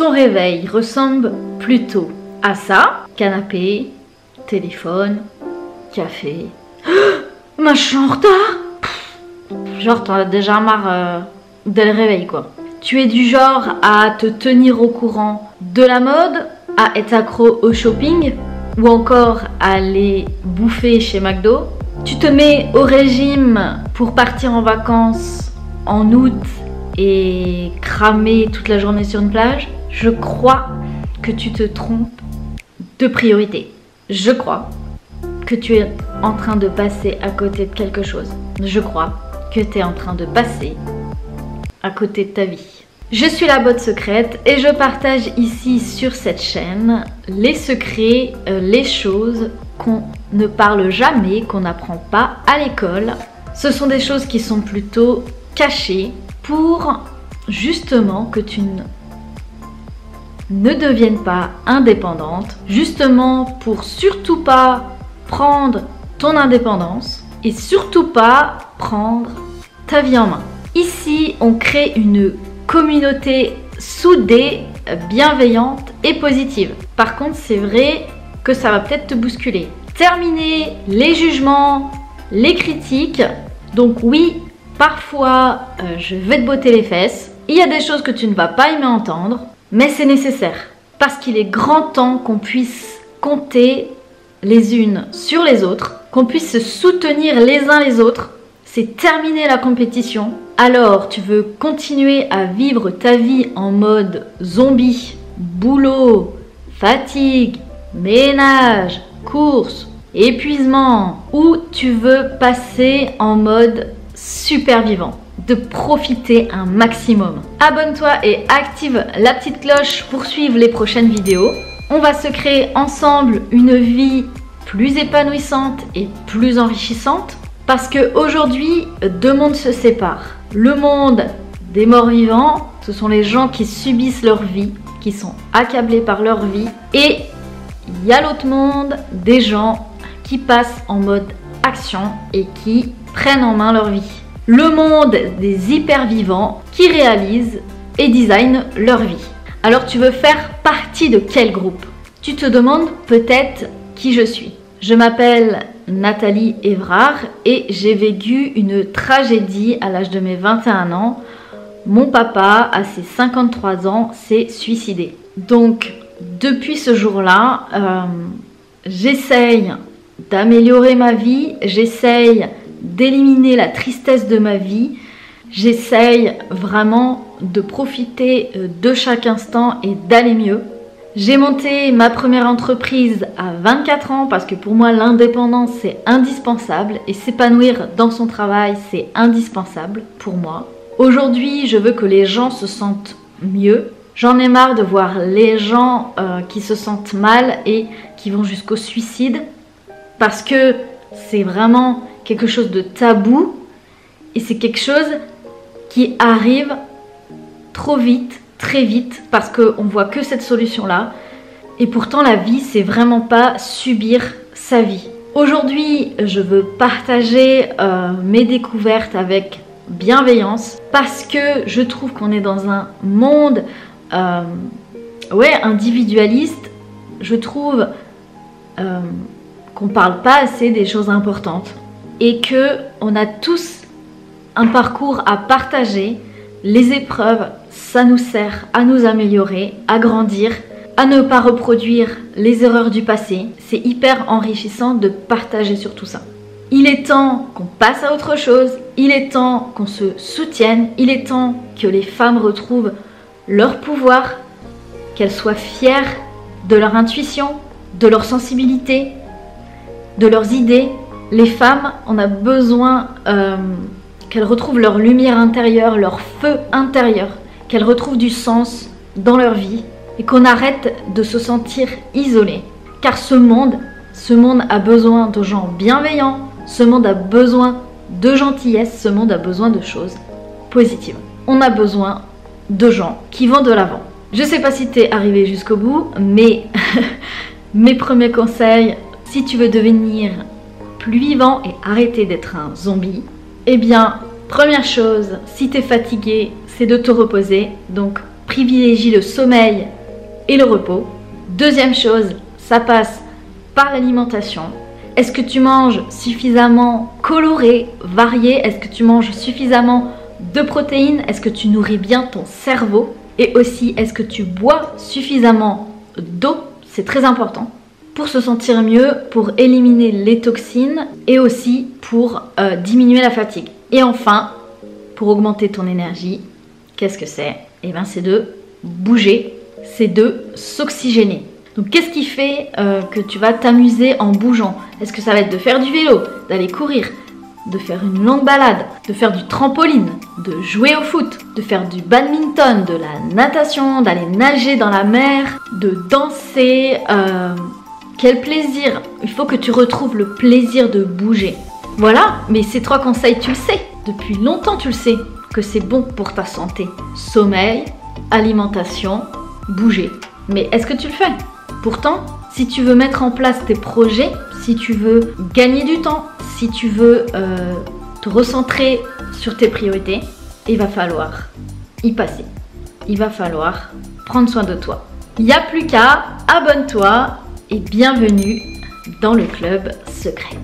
ton réveil ressemble plutôt à ça, canapé, téléphone, café. Mais je suis en retard. Genre t'en as déjà marre dès le réveil quoi. Tu es du genre à te tenir au courant de la mode, à être accro au shopping ou encore à aller bouffer chez McDo. Tu te mets au régime pour partir en vacances en août et cramer toute la journée sur une plage. Je crois que tu te trompes de priorité. Je crois que tu es en train de passer à côté de quelque chose. Je crois que tu es en train de passer à côté de ta vie. Je suis la botte secrète et je partage ici sur cette chaîne les secrets, les choses qu'on ne parle jamais, qu'on n'apprend pas à l'école. Ce sont des choses qui sont plutôt cachées pour justement que tu ne deviennes pas indépendante, justement pour surtout pas prendre ton indépendance et surtout pas prendre ta vie en main. Ici, on crée une communauté soudée, bienveillante et positive. Par contre, c'est vrai que ça va peut-être te bousculer. Terminer les jugements, les critiques. Donc oui, parfois, je vais te botter les fesses. Il y a des choses que tu ne vas pas aimer entendre, mais c'est nécessaire. Parce qu'il est grand temps qu'on puisse compter les unes sur les autres, qu'on puisse se soutenir les uns les autres. C'est terminer la compétition. Alors, tu veux continuer à vivre ta vie en mode zombie, boulot, fatigue, ménage, course, épuisement, ou tu veux passer en mode super vivant, de profiter un maximum. Abonne-toi et active la petite cloche pour suivre les prochaines vidéos. On va se créer ensemble une vie plus épanouissante et plus enrichissante. Parce qu'aujourd'hui, deux mondes se séparent. Le monde des morts vivants, ce sont les gens qui subissent leur vie, qui sont accablés par leur vie. Et il y a l'autre monde des gens qui passent en mode action et qui prennent en main leur vie. Le monde des hyper vivants qui réalisent et designent leur vie. Alors tu veux faire partie de quel groupe? Tu te demandes peut-être qui je suis. Je m'appelle Nathalie Évrard et j'ai vécu une tragédie à l'âge de mes 21 ans. Mon papa, à ses 53 ans, s'est suicidé. Donc, depuis ce jour-là, j'essaye d'améliorer ma vie, j'essaye d'éliminer la tristesse de ma vie, j'essaye vraiment de profiter de chaque instant et d'aller mieux. J'ai monté ma première entreprise à 24 ans parce que pour moi l'indépendance c'est indispensable et s'épanouir dans son travail c'est indispensable pour moi. Aujourd'hui je veux que les gens se sentent mieux. J'en ai marre de voir les gens qui se sentent mal et qui vont jusqu'au suicide parce que c'est vraiment quelque chose de tabou et c'est quelque chose qui arrive trop vite. Très vite parce qu'on voit que cette solution là et pourtant la vie c'est vraiment pas subir sa vie. Aujourd'hui je veux partager mes découvertes avec bienveillance parce que je trouve qu'on est dans un monde individualiste. Je trouve qu'on parle pas assez des choses importantes et que on a tous un parcours à partager. Les épreuves, ça nous sert à nous améliorer, à grandir, à ne pas reproduire les erreurs du passé. C'est hyper enrichissant de partager sur tout ça. Il est temps qu'on passe à autre chose, il est temps qu'on se soutienne, il est temps que les femmes retrouvent leur pouvoir, qu'elles soient fières de leur intuition, de leur sensibilité, de leurs idées. Les femmes, on a besoin qu'elles retrouvent leur lumière intérieure, leur feu intérieur, qu'elles retrouvent du sens dans leur vie et qu'on arrête de se sentir isolé. Car ce monde a besoin de gens bienveillants, ce monde a besoin de gentillesse, ce monde a besoin de choses positives. On a besoin de gens qui vont de l'avant. Je sais pas si t'es arrivé jusqu'au bout, mais mes premiers conseils, si tu veux devenir plus vivant et arrêter d'être un zombie, eh bien, première chose, si t'es fatigué, c'est de te reposer. Donc, privilégie le sommeil et le repos. Deuxième chose, ça passe par l'alimentation. Est-ce que tu manges suffisamment coloré, varié? Est-ce que tu manges suffisamment de protéines? Est-ce que tu nourris bien ton cerveau? Et aussi, est-ce que tu bois suffisamment d'eau? C'est très important pour se sentir mieux, pour éliminer les toxines et aussi pour diminuer la fatigue. Et enfin, pour augmenter ton énergie, qu'est-ce que c'est? Eh bien, c'est de bouger, c'est de s'oxygéner. Donc, qu'est-ce qui fait que tu vas t'amuser en bougeant? Est-ce que ça va être de faire du vélo, d'aller courir, de faire une longue balade, de faire du trampoline, de jouer au foot, de faire du badminton, de la natation, d'aller nager dans la mer, de danser? Quel plaisir! Il faut que tu retrouves le plaisir de bouger. Voilà, mais ces 3 conseils, tu le sais. Depuis longtemps, tu le sais que c'est bon pour ta santé. Sommeil, alimentation, bouger. Mais est-ce que tu le fais? Pourtant, si tu veux mettre en place tes projets, si tu veux gagner du temps, si tu veux te recentrer sur tes priorités, il va falloir y passer. Il va falloir prendre soin de toi. Il n'y a plus qu'à, abonne-toi et bienvenue dans le club secret.